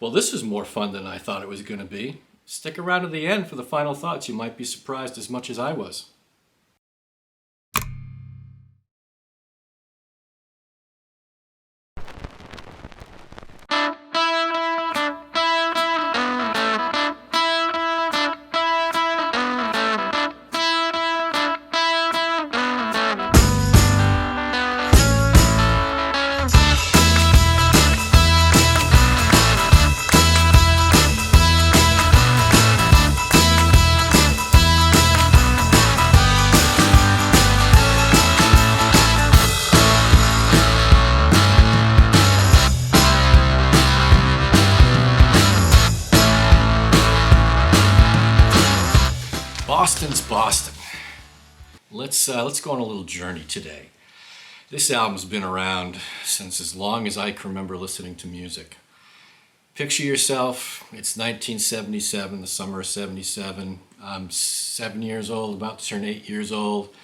Well, this was more fun than I thought it was going to be. Stick around to the end for the final thoughts. You might be surprised as much as I was. Boston's Boston. Let's go on a little journey today. This album's been around since as long as I can remember listening to music. Picture yourself, it's 1977, the summer of 77. I'm 7 years old, about to turn 8 years old.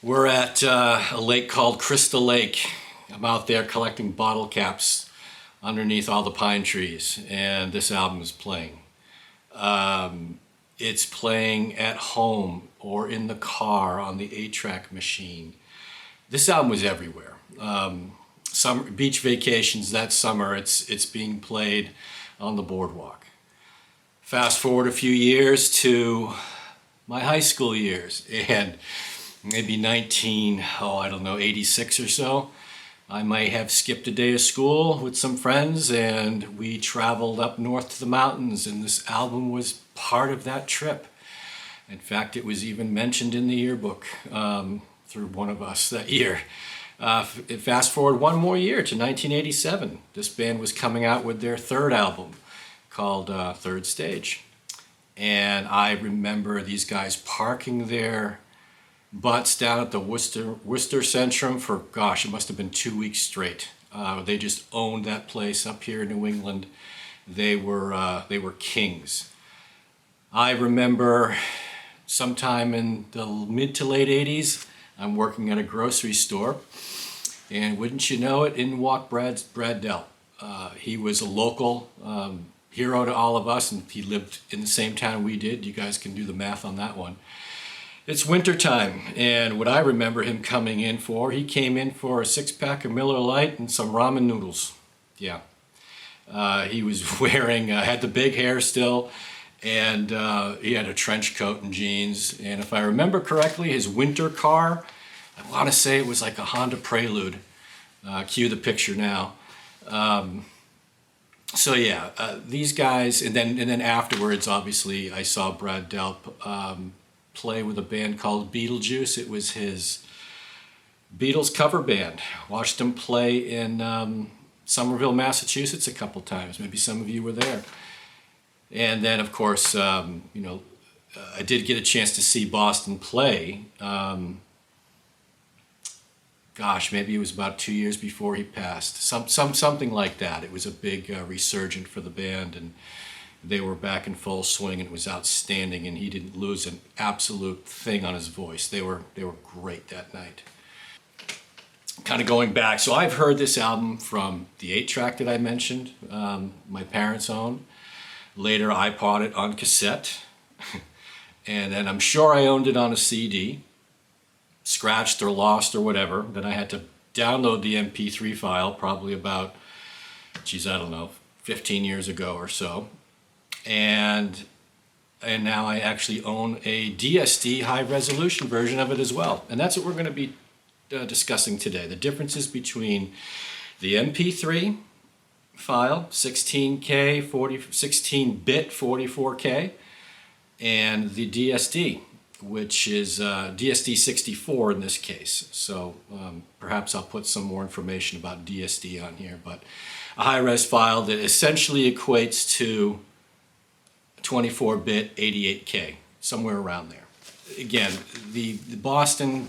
We're at a lake called Crystal Lake. I'm out there collecting bottle caps underneath all the pine trees, and this album is playing. It's playing at home or in the car on the 8-track machine. This album was everywhere. Summer beach vacations that summer, it's being played on the boardwalk. Fast forward a few years to my high school years, and maybe 86 or so. I might have skipped a day of school with some friends, and we traveled up north to the mountains, and this album was part of that trip. In fact, it was even mentioned in the yearbook through one of us that year. Fast forward one more year to 1987. This band was coming out with their third album called Third Stage. And I remember these guys parking their butts down at the Worcester Centrum for, gosh, it must have been 2 weeks straight. They just owned that place up here in New England. They were kings. I remember sometime in the mid to late 80s, I'm working at a grocery store, and wouldn't you know it, in walked Brad Dell. He was a local hero to all of us, and he lived in the same town we did. You guys can do the math on that one. It's winter time, and what I remember him coming in for, he came in for a 6-pack of Miller Lite and some ramen noodles. Yeah. He was wearing, had the big hair still, and he had a trench coat and jeans. And if I remember correctly, his winter car, I want to say it was like a Honda Prelude. Cue the picture now. These guys, and then afterwards, obviously, I saw Brad Dell play with a band called Beetlejuice. It was his Beatles cover band. Watched him play in Somerville, Massachusetts a couple times. Maybe some of you were there. And then, of course, I did get a chance to see Boston play. Maybe it was about 2 years before he passed. Something like that. It was a big resurgent for the band, and they were back in full swing, and it was outstanding, and he didn't lose an absolute thing on his voice. They were great that night. Kind of going back, so I've heard this album from the 8-track that I mentioned, my parents owned. Later I bought it on cassette, and then I'm sure I owned it on a CD, scratched or lost or whatever. Then I had to download the MP3 file probably about, 15 years ago or so. And now I actually own a DSD high-resolution version of it as well. And that's what we're going to be discussing today. The differences between the MP3 file, 16K, 16-bit 44K, and the DSD, which is DSD64 in this case. So perhaps I'll put some more information about DSD on here, but a high-res file that essentially equates to 24-bit 88K, somewhere around there. Again, the Boston,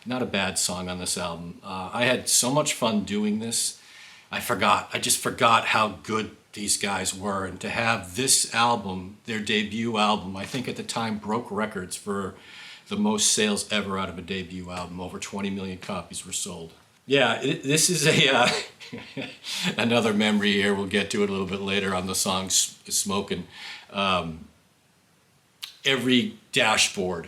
not a bad song on this album. I had so much fun doing this. I just forgot how good these guys were, and to have this album, their debut album, I think at the time broke records for the most sales ever out of a debut album. Over 20 million copies were sold. Yeah, this is a another memory here. We'll get to it a little bit later on the song Smokin'. Every dashboard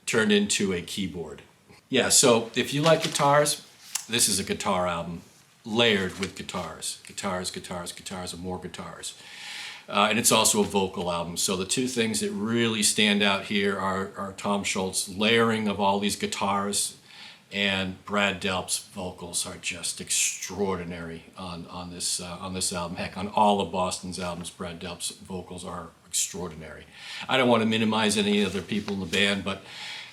turned into a keyboard. Yeah, so if you like guitars, this is a guitar album layered with guitars. Guitars, guitars, guitars, and more guitars. And it's also a vocal album. So the two things that really stand out here are Tom Scholz's layering of all these guitars, and Brad Delp's vocals are just extraordinary on this album. Heck, on all of Boston's albums, Brad Delp's vocals are extraordinary. I don't want to minimize any other people in the band, but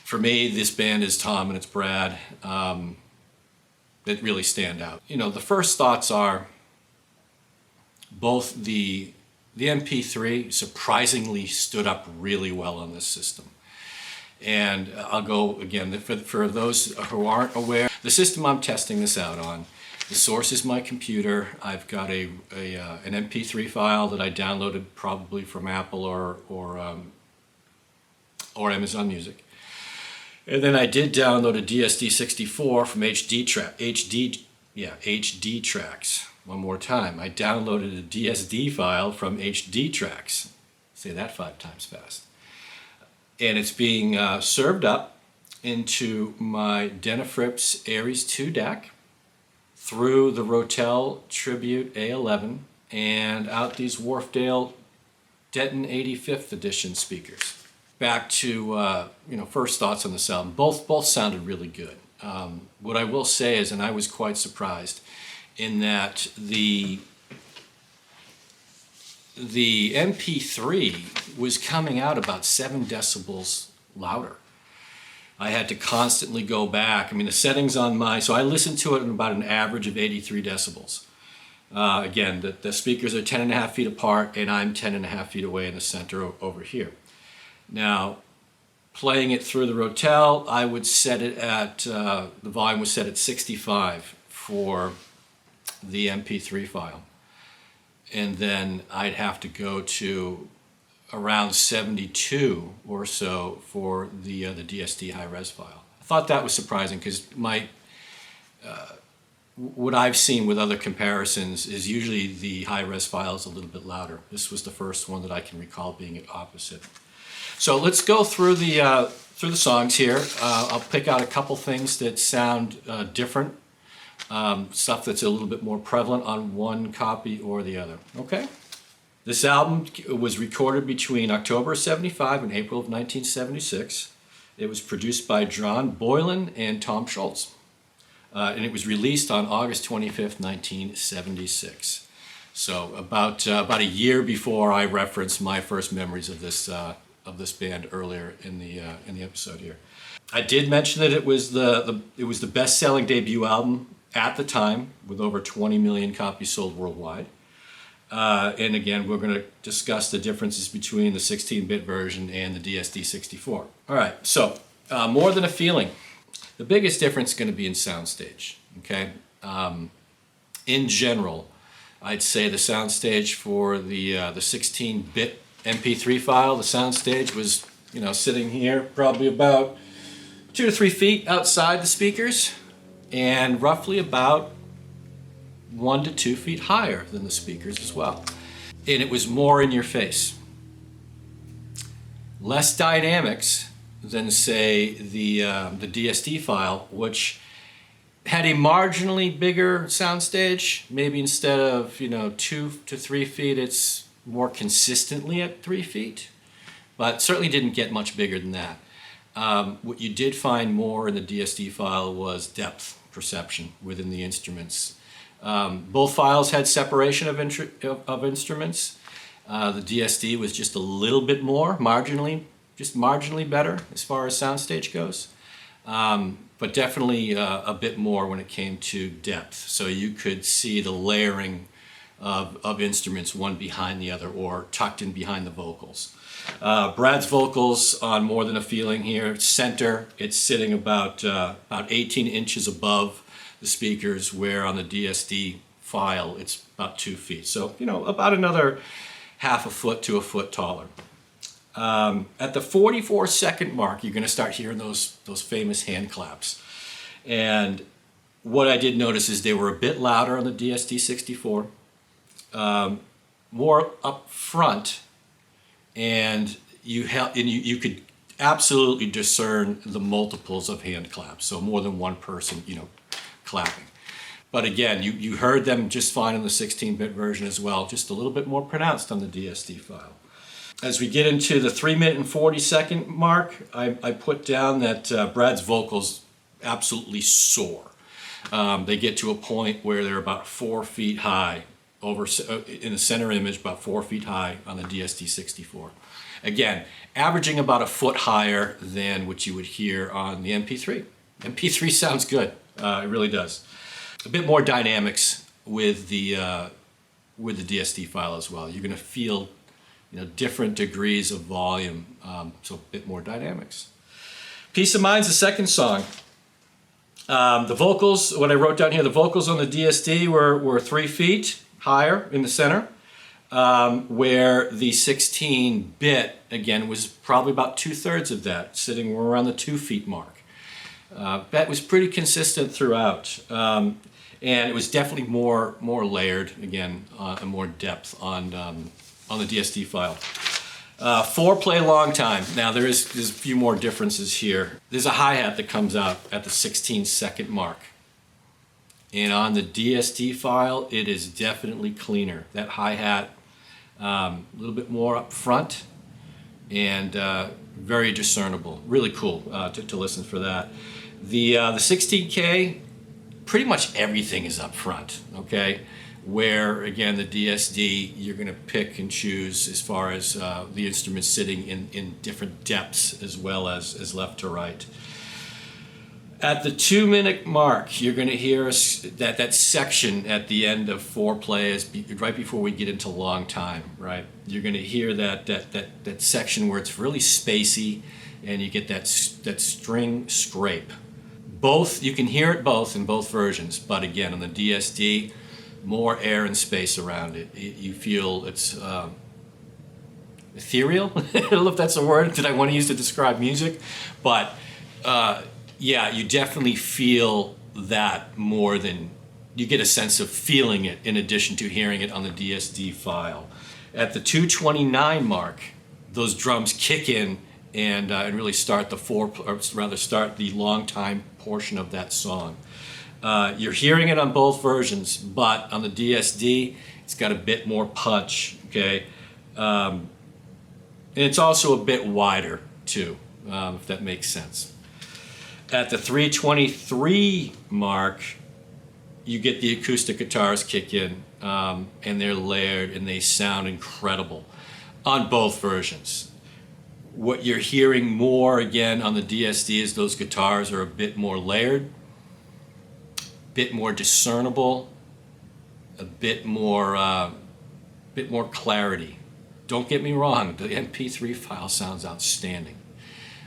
for me, this band is Tom and it's Brad that really stand out. You know, the first thoughts are both the MP3 surprisingly stood up really well on this system. And I'll go again, for those who aren't aware, the system I'm testing this out on, the source is my computer. I've got an MP3 file that I downloaded probably from Apple or Amazon Music. And then I did download a DSD64 from HD Tracks. One more time, I downloaded a DSD file from HD Tracks. Say that 5 times fast. And it's being served up into my Denafrips Aries 2 DAC through the Rotel Tribute A11 and out these Wharfdale Denton 85th edition speakers. Back to first thoughts on this album. Both sounded really good. What I will say is, and I was quite surprised, in that the MP3 was coming out about 7 decibels louder. I had to constantly go back. I mean, the settings on so I listened to it at about an average of 83 decibels. Again, the speakers are 10.5 feet apart, and I'm 10.5 feet away in the center over here. Now, playing it through the Rotel, I would set it at, the volume was set at 65 for the MP3 file. And then I'd have to go to around 72 or so for the DSD Hi-Res file. I thought that was surprising because what I've seen with other comparisons is usually the Hi-Res file is a little bit louder. This was the first one that I can recall being at opposite. So let's go through the songs here. I'll pick out a couple things that sound different. Stuff that's a little bit more prevalent on one copy or the other. Okay? This album was recorded between October of '75 and April of 1976. It was produced by John Boylan and Tom Scholz. And it was released on August 25th, 1976. So about a year before I referenced my first memories of this band earlier in the episode here. I did mention that it was the best-selling debut album at the time, with over 20 million copies sold worldwide. And again, we're going to discuss the differences between the 16-bit version and the DSD64. All right, so More Than a Feeling. The biggest difference is going to be in soundstage. Okay, in general, I'd say the soundstage for the 16-bit MP3 file, the soundstage was sitting here probably about 2 to 3 feet outside the speakers, and roughly about 1 to 2 feet higher than the speakers as well. And it was more in your face. Less dynamics than, say, the DSD file, which had a marginally bigger soundstage. Maybe instead of 2 to 3 feet, it's more consistently at 3 feet, but certainly didn't get much bigger than that. What you did find more in the DSD file was depth perception within the instruments. Both files had separation of instruments. The DSD was just a little bit more, marginally better as far as soundstage goes, but definitely a bit more when it came to depth. So you could see the layering of instruments one behind the other or tucked in behind the vocals. Brad's vocals on More Than a Feeling here, center, it's sitting about 18 inches above the speakers, where on the DSD file it's about 2 feet. So, about another half a foot to a foot taller. At the 44-second mark, you're going to start hearing those famous hand claps. And What I did notice is they were a bit louder on the DSD64, more up front, and you could absolutely discern the multiples of hand claps, so more than one person, clapping. But again, you heard them just fine in the 16-bit version as well, just a little bit more pronounced on the DSD file. As we get into the 3-minute and 40-second mark, I put down that Brad's vocals absolutely soar. They get to a point where they're about 4 feet high, in the center image, about 4 feet high on the DSD64. Again, averaging about a foot higher than what you would hear on the MP3. MP3 sounds good, it really does. A bit more dynamics with the DSD file as well. You're going to feel different degrees of volume, so a bit more dynamics. Peace of Mind's the second song. The vocals, what I wrote down here, the vocals on the DSD were 3 feet higher in the center, where the 16-bit, again, was probably about 2/3 of that, sitting around the 2 feet mark. That was pretty consistent throughout, and it was definitely more layered, again, and more depth on the DSD file. 4-play long time. Now there's a few more differences here. There's a hi-hat that comes out at the 16-second mark. And on the DSD file, it is definitely cleaner. That hi-hat, a little bit more up front and very discernible. Really cool to listen for that. The 16K, pretty much everything is up front, okay? Where, again, the DSD, you're going to pick and choose as far as the instruments sitting in different depths as well as left to right. At the 2-minute mark, you're going to hear that section at the end of 4-play, right before we get into long time, right? You're going to hear that section where it's really spacey, and you get that string scrape. You can hear it both in both versions, but again, on the DSD, more air and space around it. You feel it's ethereal. I don't know if that's a word that I want to use to describe music, but yeah, you definitely feel that more than you get a sense of feeling it in addition to hearing it on the DSD file. At the 2:29 mark, those drums kick in and really start start the long time portion of that song. You're hearing it on both versions, but on the DSD, it's got a bit more punch, okay? And it's also a bit wider, too, if that makes sense. At the 3:23 mark, you get the acoustic guitars kick in, and they're layered, and they sound incredible on both versions. What you're hearing more, again, on the DSD is those guitars are a bit more layered, bit more discernible, a bit more clarity. Don't get me wrong, the MP3 file sounds outstanding.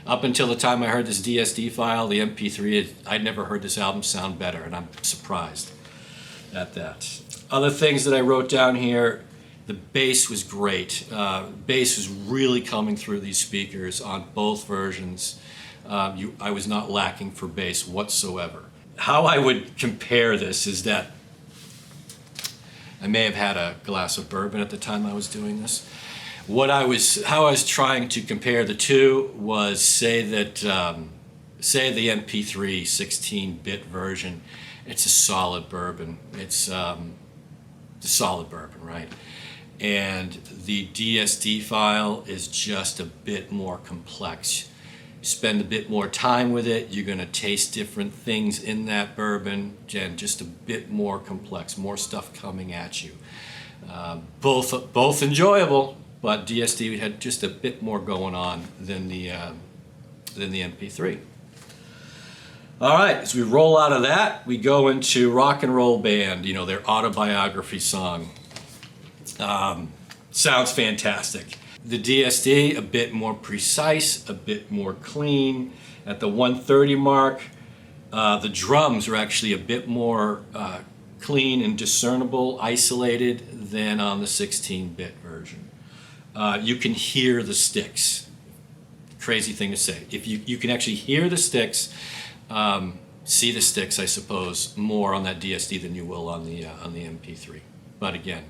Up until the time I heard this DSD file, the MP3, I'd never heard this album sound better, and I'm surprised at that. Other things that I wrote down here, the bass was great. Bass was really coming through these speakers on both versions. I was not lacking for bass whatsoever. How I would compare this is that I may have had a glass of bourbon at the time I was doing this. How I was trying to compare the two was say the MP3 16-bit version, it's a solid bourbon. It's a solid bourbon, right? And the DSD file is just a bit more complex. Spend a bit more time with it, you're going to taste different things in that bourbon, and just a bit more complex, more stuff coming at you. Both enjoyable, but DSD had just a bit more going on than the MP3. All right, as we roll out of that, we go into Rock and Roll Band, their autobiography song. Sounds fantastic. The DSD, a bit more precise, a bit more clean. At the 1:30 mark, the drums are actually a bit more clean and discernible, isolated than on the 16-bit version. You can hear the sticks. Crazy thing to say. If you can actually hear the sticks, see the sticks, I suppose, more on that DSD than you will on the MP3. But again,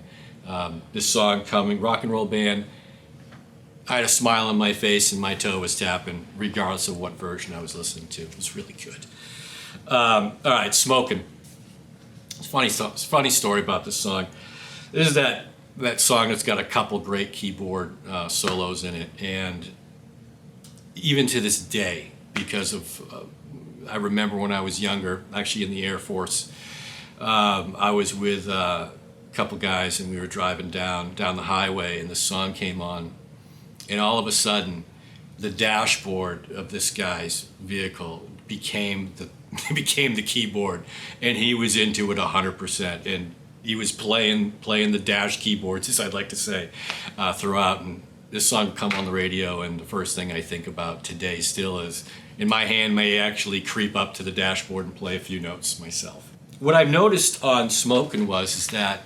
this song coming, rock and roll band, I had a smile on my face and my toe was tapping, regardless of what version I was listening to. It was really good. All right, Smokin'. It's a funny story about this song. This is that song that's got a couple great keyboard solos in it, and even to this day, because of I remember when I was younger, actually in the Air Force, I was with a couple guys and we were driving down the highway, and the song came on, and all of a sudden the dashboard of this guy's vehicle became the keyboard, and he was into it 100%, and he was playing the dash keyboards, as I'd like to say, throughout. And this song would come on the radio, and the first thing I think about today still is, in my hand may actually creep up to the dashboard and play a few notes myself. What I've noticed on Smokin' is that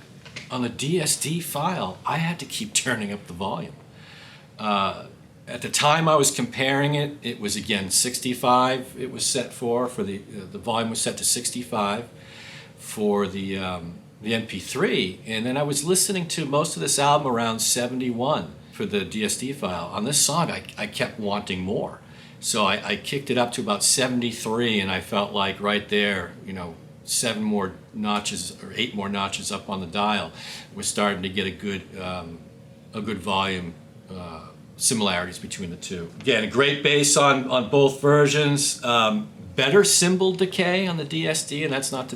on the DSD file, I had to keep turning up the volume. At the time I was comparing it, it was again 65. It was set for the volume was set to 65 for the MP3, and then I was listening to most of this album around 71 for the DSD file. On this song, I kept wanting more, so I kicked it up to about 73, and I felt like right there, 7 more notches or 8 more notches up on the dial, we're starting to get a good volume. Similarities between the two. Again, a great bass on both versions. Better cymbal decay on the DSD, and that's not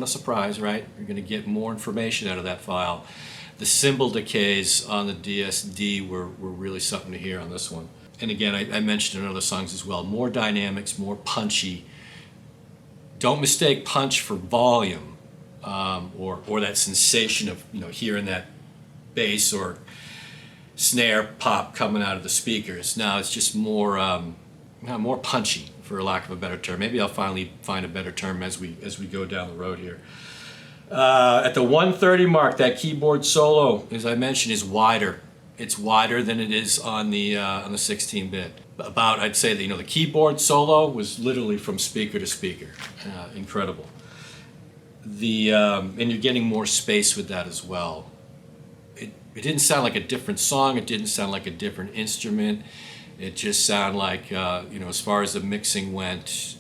a surprise, right? You're going to get more information out of that file. The cymbal decays on the DSD were really something to hear on this one. And again, I mentioned in other songs as well, more dynamics, more punchy. Don't mistake punch for volume, or that sensation of hearing that bass or snare pop coming out of the speakers. Now it's just more punchy, for lack of a better term. Maybe I'll finally find a better term as we go down the road here. At the 130 mark, that keyboard solo, as I mentioned, is wider. It's wider than it is on the 16-bit. About, I'd say that the keyboard solo was literally from speaker to speaker. Incredible. And you're getting more space with that as well. It didn't sound like a different song. It didn't sound like a different instrument. It just sounded like, as far as the mixing went,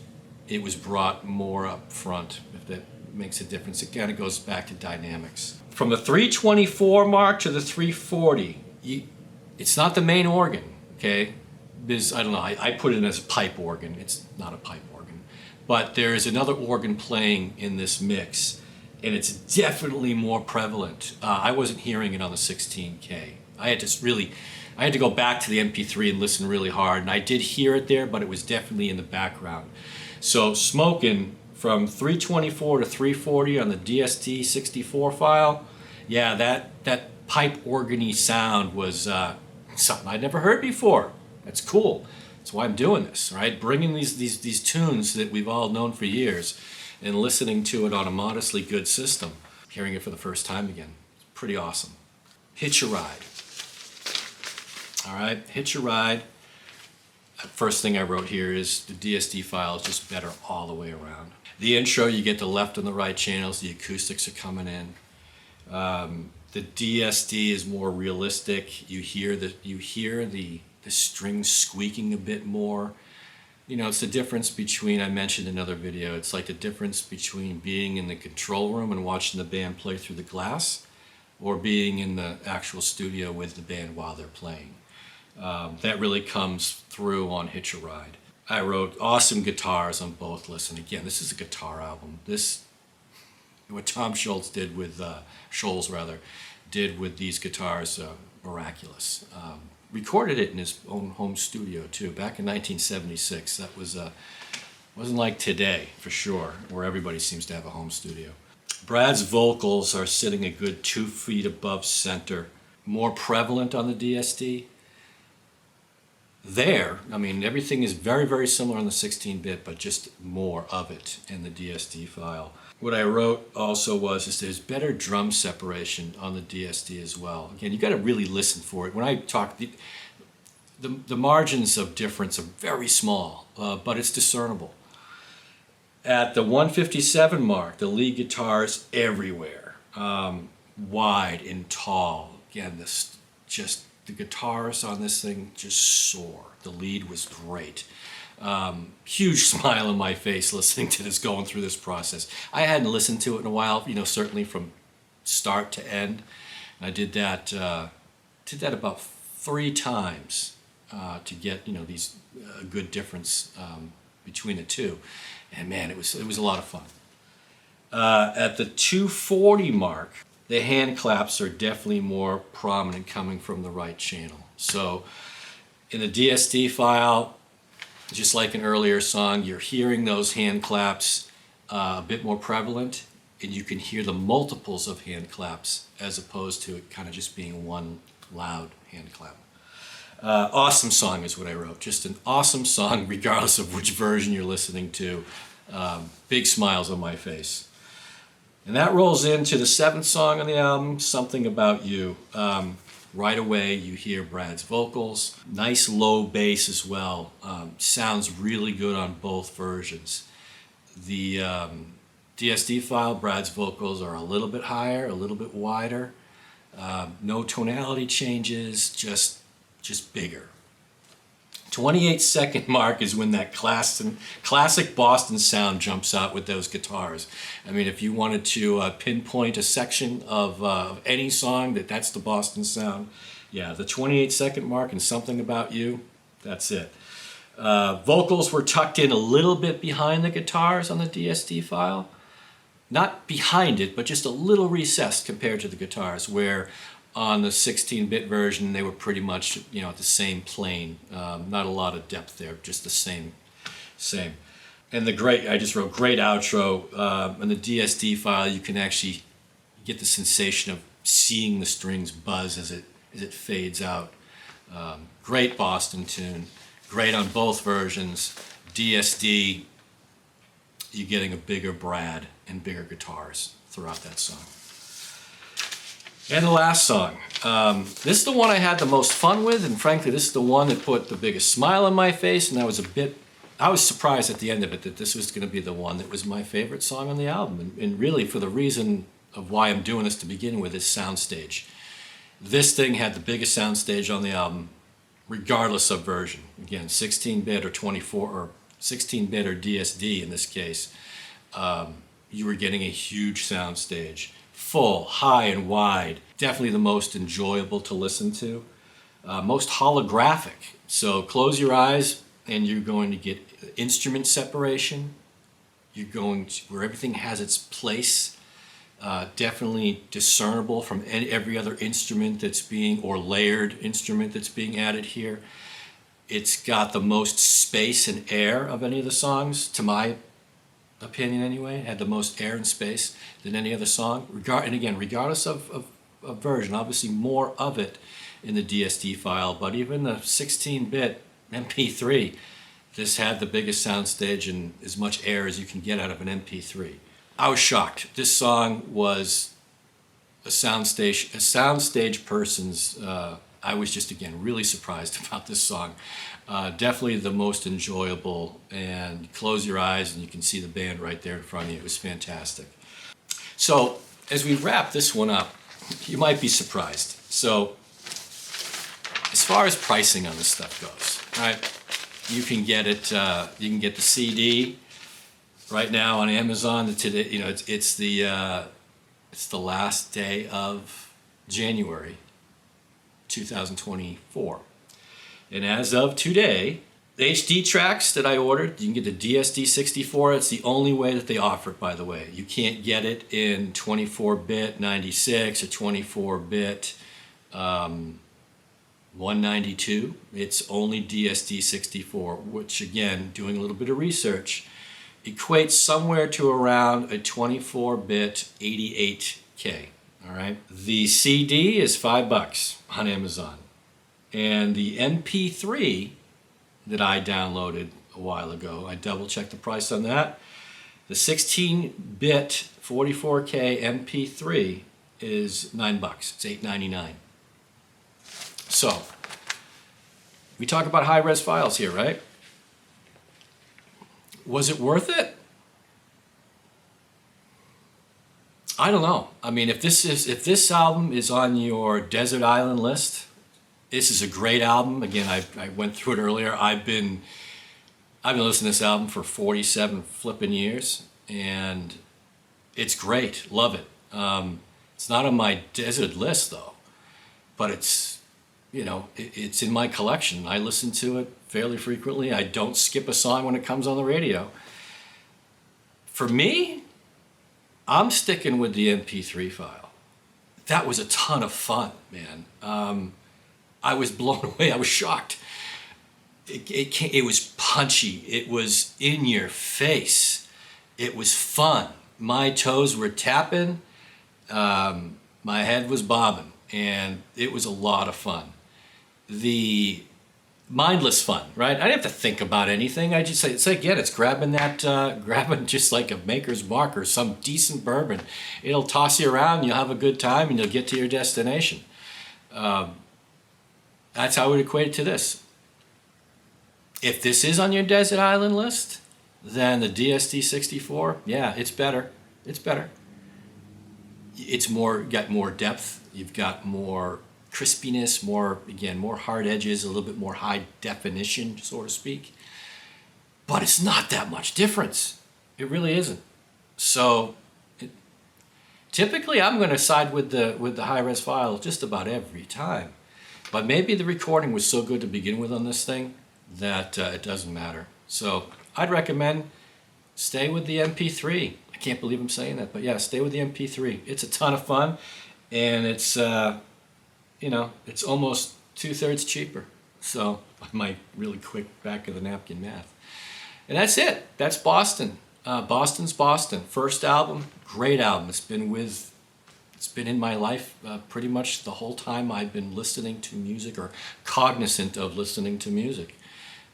it was brought more up front, if that makes a difference. It kind of goes back to dynamics. From the 324 mark to the 340, it's not the main organ, okay? Because, I don't know, I put it as a pipe organ. It's not a pipe organ. But there is another organ playing in this mix, and it's definitely more prevalent. I wasn't hearing it on the 16K. I had to go back to the MP3 and listen really hard, and I did hear it there, but it was definitely in the background. So Smokin' from 324 to 340 on the DSD64 file, yeah, that pipe organy sound was something I'd never heard before. That's cool. That's why I'm doing this, right? Bringing these tunes that we've all known for years and listening to it on a modestly good system, hearing it for the first time again. It's pretty awesome. Hitch a Ride. All right, Hitch a Ride. First thing I wrote here is the DSD file is just better all the way around. The intro, you get the left and the right channels, the acoustics are coming in. The DSD is more realistic. You hear the strings squeaking a bit more. It's the difference between, I mentioned in another video, it's like the difference between being in the control room and watching the band play through the glass, or being in the actual studio with the band while they're playing. That really comes through on Hitch a Ride. I wrote awesome guitars on both lists, and again, this is a guitar album. What Tom Scholz did with, did with these guitars, miraculous. Recorded it in his own home studio too, back in 1976. That was wasn't like today, for sure, where everybody seems to have a home studio. Brad's vocals are sitting a good 2 feet above center, more prevalent on the DSD. Everything is very, very similar on the 16-bit, but just more of it in the DSD file. What I wrote also is there's better drum separation on the DSD as well. Again, you got to really listen for it. When I talk, the margins of difference are very small, but it's discernible. At the 157 mark, the lead guitars everywhere, wide and tall. Again, the guitars on this thing just soar. The lead was great. Huge smile on my face listening to this, going through this process. I hadn't listened to it in a while, certainly from start to end. And I did that about 3 times to get these good difference between the two. And man, it was a lot of fun. At the 240 mark, the hand claps are definitely more prominent coming from the right channel. So in the DSD file, just like an earlier song, you're hearing those hand claps a bit more prevalent, and you can hear the multiples of hand claps as opposed to it kind of just being one loud hand clap. Awesome song is what I wrote. Just an awesome song regardless of which version you're listening to. Big smiles on my face. And that rolls into the 7th song on the album, Something About You. Right away you hear Brad's vocals. Nice low bass as well. Sounds really good on both versions. The DSD file, Brad's vocals are a little bit higher, a little bit wider. No tonality changes, just bigger. 28-second mark is when that classic Boston sound jumps out with those guitars. I mean, if you wanted to pinpoint a section of any song that's the Boston sound, yeah, the 28-second mark and Something About You, that's it. Vocals were tucked in a little bit behind the guitars on the DSD file. Not behind it, but just a little recessed compared to the guitars, where on the 16-bit version, they were pretty much, at the same plane. Not a lot of depth there, just the same. And I just wrote great outro. In the DSD file, you can actually get the sensation of seeing the strings buzz as it fades out. Great Boston tune, great on both versions. DSD, you're getting a bigger Brad and bigger guitars throughout that song. And the last song. This is the one I had the most fun with, and frankly, this is the one that put the biggest smile on my face, and I was surprised at the end of it that this was going to be the one that was my favorite song on the album, and really for the reason of why I'm doing this to begin with is soundstage. This thing had the biggest soundstage on the album, regardless of version. Again, 16-bit or 24, or 16-bit or DSD in this case, you were getting a huge soundstage. Full, high and wide, definitely the most enjoyable to listen to. Most holographic, so close your eyes and you're going to get instrument separation. You're going to where everything has its place, definitely discernible from every other instrument or layered instrument that's being added here. It's got the most space and air of any of the songs, to my opinion anyway. It had the most air and space than any other song. And again, regardless of version, obviously more of it in the DSD file, but even the 16-bit MP3, this had the biggest soundstage and as much air as you can get out of an MP3. I was shocked. This song was a soundstage person's. I was just, again, really surprised about this song. Definitely the most enjoyable, and close your eyes and you can see the band right there in front of you. It was fantastic. So as we wrap this one up, you might be surprised. So as far as pricing on this stuff goes, right? You can get it. You can get the CD right now on Amazon. Today, it's the last day of January 2024. And as of today, the HD tracks that I ordered, you can get the DSD64. It's the only way that they offer it, by the way. You can't get it in 24-bit 96 or 24-bit 192. It's only DSD64, which again, doing a little bit of research, equates somewhere to around a 24-bit 88K. All right. The CD is $5 on Amazon. And the MP3 that I downloaded a while ago, I double-checked the price on that. The 16-bit 44K MP3 is $9. It's $8.99. So, we talk about high-res files here, right? Was it worth it? I don't know. I mean, if this album is on your desert island list, this is a great album. Again, I went through it earlier. I've been listening to this album for 47 flipping years, and it's great. Love it. It's not on my desert list though, but it's, you know, it's in my collection. I listen to it fairly frequently. I don't skip a song when it comes on the radio. For me, I'm sticking with the MP3 file. That was a ton of fun, man. I was blown away. I was shocked. It was punchy. It was in your face. It was fun. My toes were tapping. My head was bobbing, and it was a lot of fun. The mindless fun, right? I didn't have to think about anything. I just say, it's grabbing grabbing just like a Maker's Mark or some decent bourbon. It'll toss you around, you'll have a good time, and you'll get to your destination. That's how I would equate it to this. If this is on your desert island list, then the DSD64, yeah, it's better. It's better. It's got more depth. You've got more crispiness, more hard edges, a little bit more high definition, so to speak. But it's not that much difference. It really isn't. So typically I'm going to side with the Hi-Res file just about every time. But maybe the recording was so good to begin with on this thing that it doesn't matter. So I'd recommend stay with the MP3. I can't believe I'm saying that, but yeah, stay with the MP3. It's a ton of fun, and it's it's almost 2/3 cheaper. So my really quick back of the napkin math. And that's it. That's Boston. Boston's Boston. First album, great album. It's been in my life pretty much the whole time I've been listening to music or cognizant of listening to music.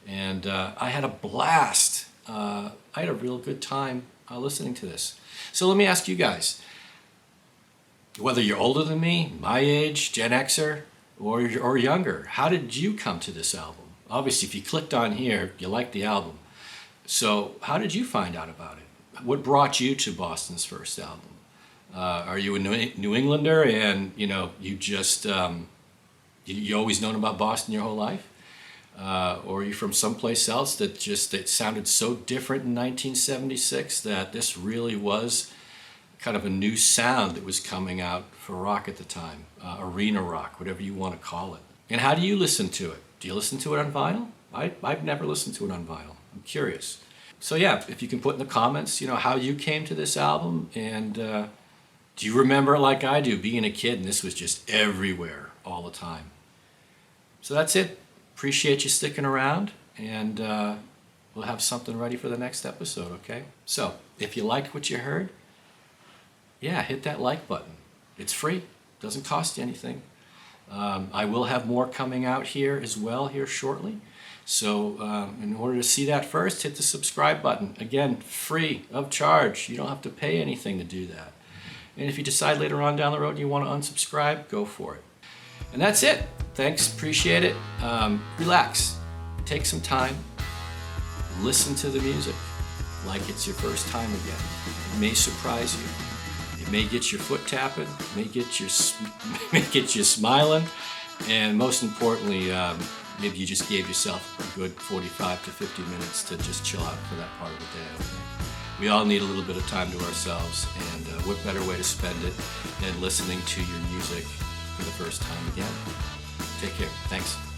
And I had a blast. I had a real good time listening to this. So let me ask you guys, whether you're older than me, my age, Gen Xer, or younger, how did you come to this album? Obviously, if you clicked on here, you liked the album. So how did you find out about it? What brought you to Boston's first album? Are you a New Englander and you just you always known about Boston your whole life? Or are you from someplace else that it sounded so different in 1976 that this really was kind of a new sound that was coming out for rock at the time, arena rock, whatever you want to call it. And how do you listen to it? Do you listen to it on vinyl? I've never listened to it on vinyl. I'm curious. So yeah, if you can put in the comments, how you came to this album, and do you remember it like I do, being a kid and this was just everywhere all the time? So that's it. Appreciate you sticking around, and we'll have something ready for the next episode, okay? So if you liked what you heard, yeah, hit that like button. It's free. Doesn't cost you anything. I will have more coming out here as well here shortly. So in order to see that first, hit the subscribe button. Again, free of charge. You don't have to pay anything to do that. And if you decide later on down the road you want to unsubscribe, go for it. And that's it. Thanks. Appreciate it. Relax. Take some time. Listen to the music like it's your first time again. It may surprise you. It may get your foot tapping, may get you smiling, and most importantly, maybe you just gave yourself a good 45 to 50 minutes to just chill out for that part of the day. Okay? We all need a little bit of time to ourselves, and what better way to spend it than listening to your music for the first time again. Take care. Thanks.